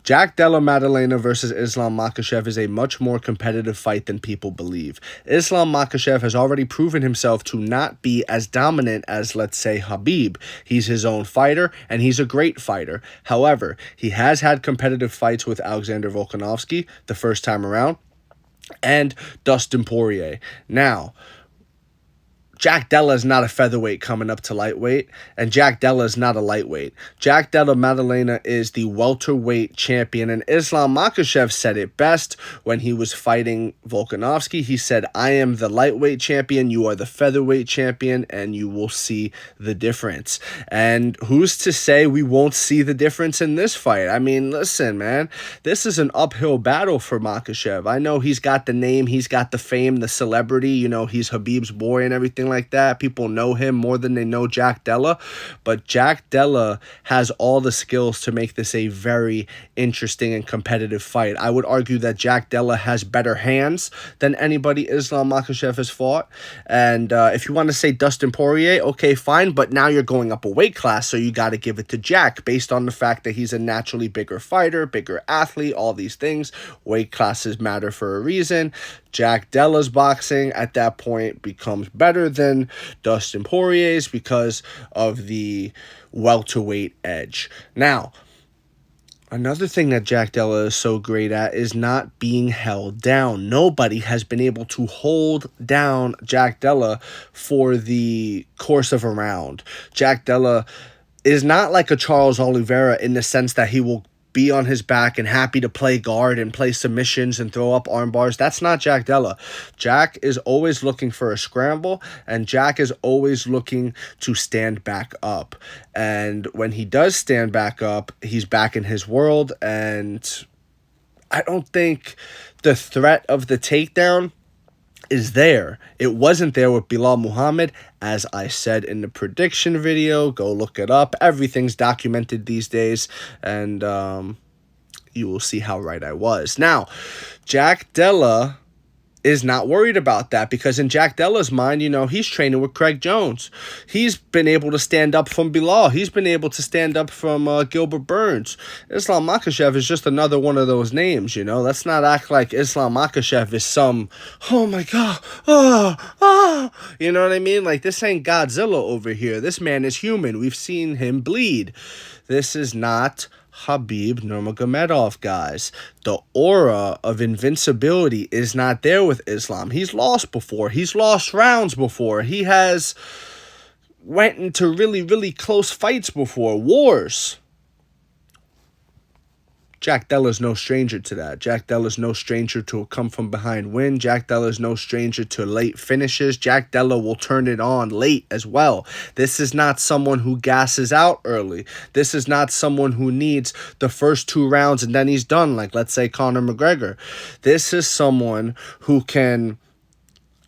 Jack Della Maddalena versus Islam Makhachev is a much more competitive fight than people believe. Islam Makhachev has already proven himself to not be as dominant as, let's say, Khabib. He's his own fighter, and he's a great fighter. However, he has had competitive fights with Alexander Volkanovski the first time around, and Dustin Poirier. Now, Jack Della is not a featherweight coming up to lightweight, and Jack Della is not a lightweight. Jack Della Maddalena is the welterweight champion, and Islam Makhachev said it best when he was fighting Volkanovski. He said, I am the lightweight champion, you are the featherweight champion, and you will see the difference. And who's to say we won't see the difference in this fight? I mean, listen, man, this is an uphill battle for Makachev. I know he's got the name, he's got the fame, the celebrity, you know, he's Khabib's boy and everything like that. People know him more than they know Jack Della, but Jack Della has all the skills to make this a very interesting and competitive fight. I would argue that Jack Della has better hands than anybody Islam Makhachev has fought, and if you want to say Dustin Poirier, okay, fine, but now you're going up a weight class, so you got to give it to Jack based on the fact that he's a naturally bigger fighter, bigger athlete, all these things. Weight classes matter for a reason. Jack Della's boxing at that point becomes better than Dustin Poirier's because of the welterweight edge. Now, another thing that Jack Della is so great at is not being held down. Nobody has been able to hold down Jack Della for the course of a round. Jack Della is not like a Charles Oliveira in the sense that he will be on his back and happy to play guard and play submissions and throw up arm bars. That's not Jack Della. Jack is always looking for a scramble, and Jack is always looking to stand back up. And when he does stand back up, he's back in his world, and I don't think the threat of the takedown is there. It wasn't there with Belal Muhammad, as I said in the prediction video. Go look it up. Everything's documented these days, and you will see how right I was. Now, Jack Della is not worried about that, because in Jack Della's mind, you know, he's training with Craig Jones. He's been able to stand up from Belal. He's been able to stand up from Gilbert Burns. Islam Makhachev is just another one of those names, you know. Let's not act like Islam Makhachev is some, oh my God, you know what I mean? Like, this ain't Godzilla over here. This man is human. We've seen him bleed. This is not Khabib Nurmagomedov, guys. The aura of invincibility is not there with Islam. He's lost before. He's lost rounds before. He has went into really, really close fights before. Wars. Jack Della's no stranger to that. Jack Della's no stranger to a come-from-behind win. Jack Della's no stranger to late finishes. Jack Della will turn it on late as well. This is not someone who gasses out early. This is not someone who needs the first 2 rounds and then he's done, like, let's say, Conor McGregor. This is someone who can,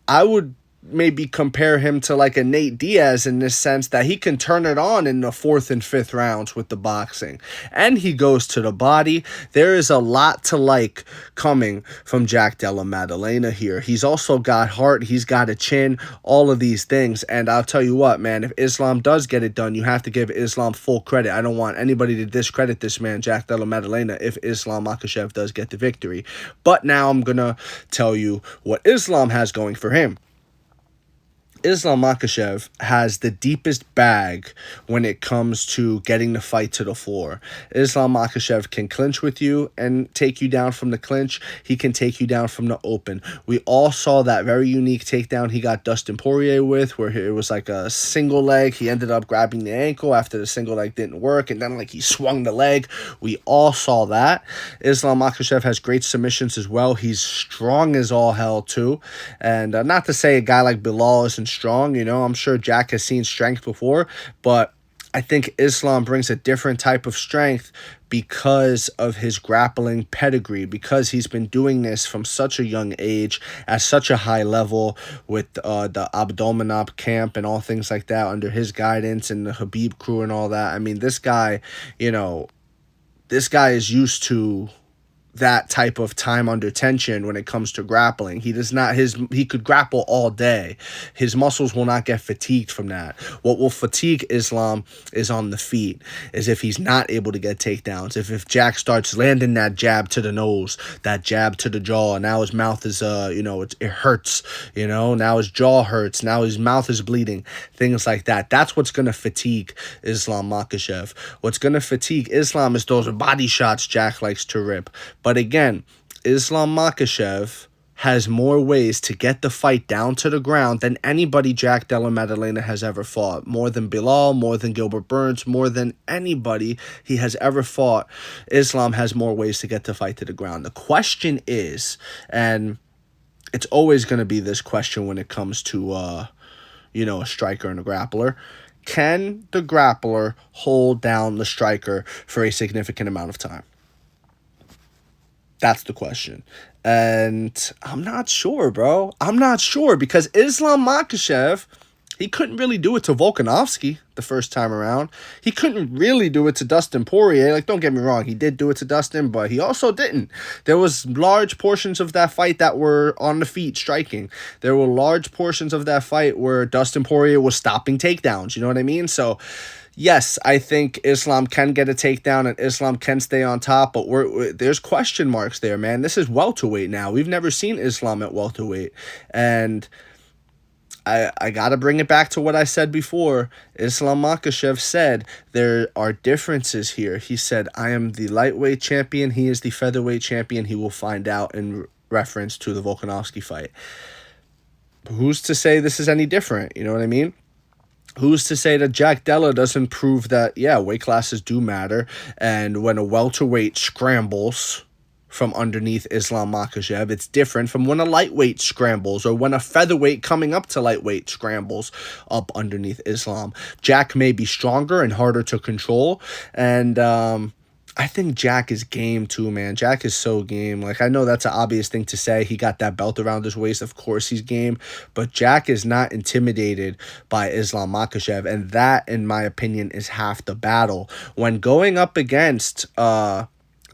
I would maybe compare him to like a Nate Diaz in this sense that he can turn it on in the 4th and 5th rounds with the boxing, and he goes to the body. There is a lot to like coming from Jack Della Maddalena here. He's also got heart, he's got a chin, all of these things, and I'll tell you what, man, if Islam does get it done, you have to give Islam full credit. I don't want anybody to discredit this man, Jack Della Maddalena, if Islam Makhachev does get the victory. But now I'm gonna tell you what Islam has going for him. Islam Makhachev has the deepest bag when it comes to getting the fight to the floor. Islam Makhachev can clinch with you and take you down from the clinch. He can take you down from the open. We all saw that very unique takedown he got Dustin Poirier with, where it was like a single leg. He ended up grabbing the ankle after the single leg didn't work, and then like he swung the leg. We all saw that. Islam Makhachev has great submissions as well. He's strong as all hell too. And not to say a guy like Belal isn't strong, you know, I'm sure Jack has seen strength before, but I think Islam brings a different type of strength because of his grappling pedigree, because he's been doing this from such a young age at such a high level with the Abdominop camp and all things like that under his guidance and the Khabib crew and all that. I mean, this guy, you know, this guy is used to that type of time under tension when it comes to grappling. He does not, he could grapple all day. His muscles will not get fatigued from that. What will fatigue Islam is on the feet, is if he's not able to get takedowns. If Jack starts landing that jab to the nose, that jab to the jaw, and now his mouth is it hurts, now his jaw hurts, now his mouth is bleeding, things like that. That's what's going to fatigue Islam Makhachev. What's going to fatigue Islam is those body shots Jack likes to rip. But again, Islam Makhachev has more ways to get the fight down to the ground than anybody Jack Della Maddalena has ever fought. More than Bilal, more than Gilbert Burns, more than anybody he has ever fought. Islam has more ways to get the fight to the ground. The question is, and it's always going to be this question when it comes to, a striker and a grappler, can the grappler hold down the striker for a significant amount of time? That's the question. And I'm not sure, bro. I'm not sure, because Islam Makhachev, he couldn't really do it to Volkanovski the first time around. He couldn't really do it to Dustin Poirier. Like, don't get me wrong, he did do it to Dustin, but he also didn't. There was large portions of that fight that were on the feet striking. There were large portions of that fight where Dustin Poirier was stopping takedowns. You know what I mean? So, yes, I think Islam can get a takedown and Islam can stay on top, but there's question marks there, man. This is welterweight now. We've never seen Islam at welterweight. And I got to bring it back to what I said before. Islam Makhachev said there are differences here. He said, I am the lightweight champion. He is the featherweight champion. He will find out, in reference to the Volkanovski fight. Who's to say this is any different? You know what I mean? Who's to say that Jack Della doesn't prove that, yeah, weight classes do matter, and when a welterweight scrambles from underneath Islam Makhachev, it's different from when a lightweight scrambles, or when a featherweight coming up to lightweight scrambles up underneath Islam. Jack may be stronger and harder to control, and I think Jack is game too, man. Jack is so game. Like, I know that's an obvious thing to say. He got that belt around his waist. Of course he's game. But Jack is not intimidated by Islam Makhachev. And that, in my opinion, is half the battle. When going up against the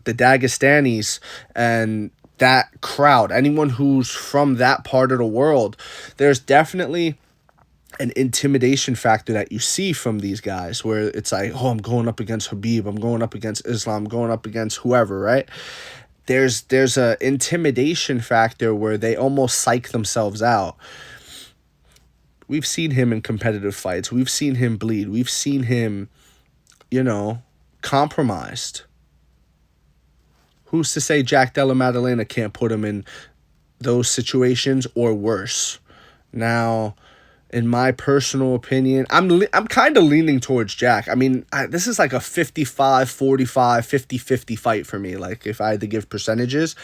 Dagestanis and that crowd, anyone who's from that part of the world, there's definitely an intimidation factor that you see from these guys, where it's like, oh, I'm going up against Khabib, I'm going up against Islam, I'm going up against whoever, right? There's a intimidation factor where they almost psych themselves out. We've seen him in competitive fights. We've seen him bleed. We've seen him, compromised. Who's to say Jack Della Maddalena can't put him in those situations or worse? Now, in my personal opinion, I'm kind of leaning towards Jack. I mean, this is like a 55-45, 50-50 fight for me. Like, if I had to give percentages,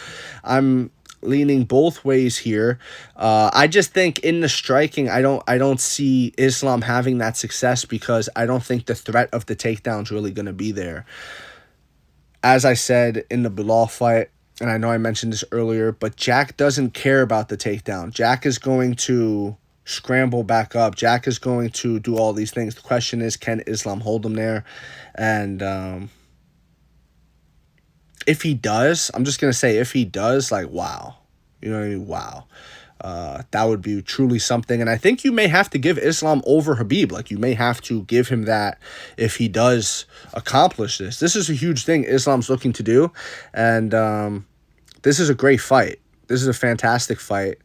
I'm leaning both ways here. I just think in the striking, I don't see Islam having that success, because I don't think the threat of the takedown is really going to be there. As I said in the Bilal fight, and I know I mentioned this earlier, but Jack doesn't care about the takedown. Jack is going to scramble back up. Jack is going to do all these things. The question is, can Islam hold him there? And if he does, I'm just going to say, if he does, like, wow. You know what I mean? Wow. That would be truly something. And I think you may have to give Islam over Khabib. Like, you may have to give him that if he does accomplish this. This is a huge thing Islam's looking to do. And this is a great fight. This is a fantastic fight.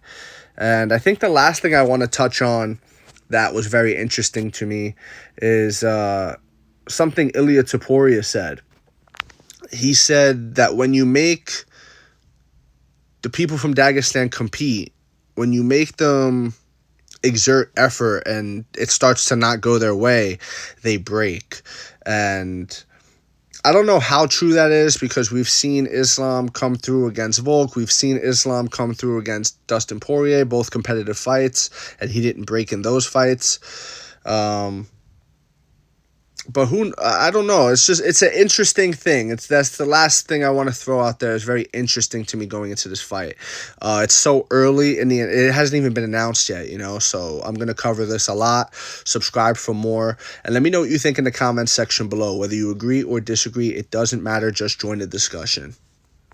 And I think the last thing I want to touch on that was very interesting to me is something Ilia Topuria said. He said that when you make the people from Dagestan compete, when you make them exert effort and it starts to not go their way, they break. And I don't know how true that is, because we've seen Islam come through against Volk. We've seen Islam come through against Dustin Poirier, both competitive fights, and he didn't break in those fights. But I don't know. It's an interesting thing. That's the last thing I want to throw out there. It's very interesting to me going into this fight. It's so early in it hasn't even been announced yet, so I'm going to cover this a lot. Subscribe for more, and let me know what you think in the comments section below. Whether you agree or disagree, it doesn't matter. Just join the discussion.